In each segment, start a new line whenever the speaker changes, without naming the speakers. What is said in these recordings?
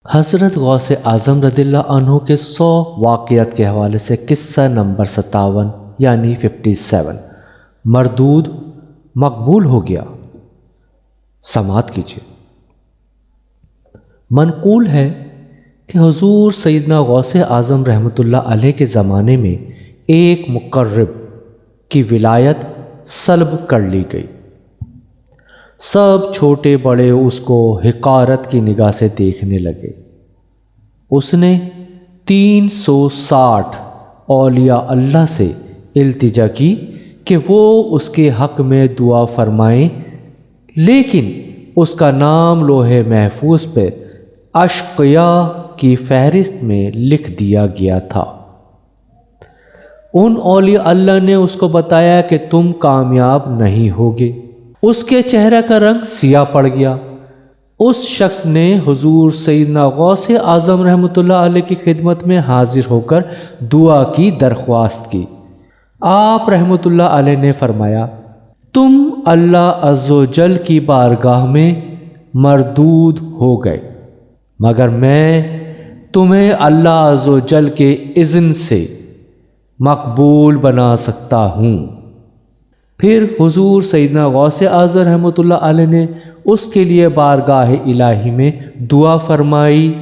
حضرت غوث اعظم رضی اللہ عنہ کے 100 واقعات کے حوالے سے قصہ نمبر 57 یعنی 57 مردود مقبول ہو گیا۔ سماعت کیجیے۔ منقول ہے کہ حضور سیدنا غوث اعظم رحمۃ اللہ علیہ کے زمانے میں ایک مقرب کی ولایت سلب کر لی گئی۔ سب چھوٹے بڑے اس کو حقارت کی نگاہ سے دیکھنے لگے۔ اس نے 360 اولیاء اللہ سے التجا کی کہ وہ اس کے حق میں دعا فرمائیں، لیکن اس کا نام لوح محفوظ پہ اشقیاء کی فہرست میں لکھ دیا گیا تھا۔ ان اولیاء اللہ نے اس کو بتایا کہ تم کامیاب نہیں ہوگے۔ اس کے چہرے کا رنگ سیاہ پڑ گیا۔ اس شخص نے حضور سیدنا غوث اعظم رحمۃ اللہ علیہ کی خدمت میں حاضر ہو کر دعا کی درخواست کی۔ آپ رحمۃ اللہ علیہ نے فرمایا، تم اللہ عز و جل کی بارگاہ میں مردود ہو گئے، مگر میں تمہیں اللہ عز و جل کے اذن سے مقبول بنا سکتا ہوں۔ پھر حضور سیدنا غوث اعظم رحمۃ اللہ علیہ نے اس کے لیے بارگاہ الہی میں دعا فرمائی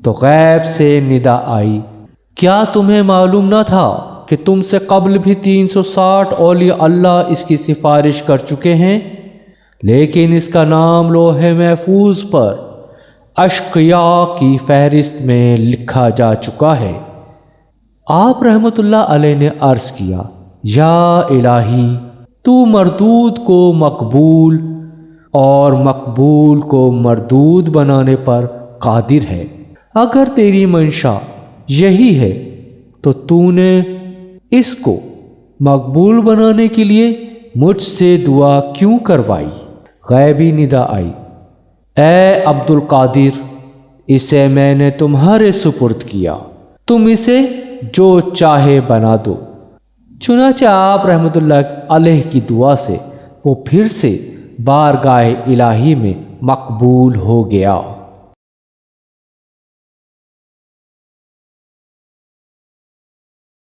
تو غیب سے ندا آئی، کیا تمہیں معلوم نہ تھا کہ تم سے قبل بھی 360 اولیاء اللہ اس کی سفارش کر چکے ہیں، لیکن اس کا نام لوح محفوظ پر اشقیاء کی فہرست میں لکھا جا چکا ہے۔ آپ رحمۃ اللہ علیہ نے عرض کیا، یا الہی، تو مردود کو مقبول اور مقبول کو مردود بنانے پر قادر ہے۔ اگر تیری منشا یہی ہے تو تو نے اس کو مقبول بنانے کے لیے مجھ سے دعا کیوں کروائی؟ غیبی ندا آئی، اے عبد القادر، اسے میں نے تمہارے سپرد کیا، تم اسے جو چاہے بنا دو۔ چنانچہ آپ رحمۃ اللہ علیہ کی دعا سے وہ پھر سے بارگاہ الہی میں مقبول ہو گیا۔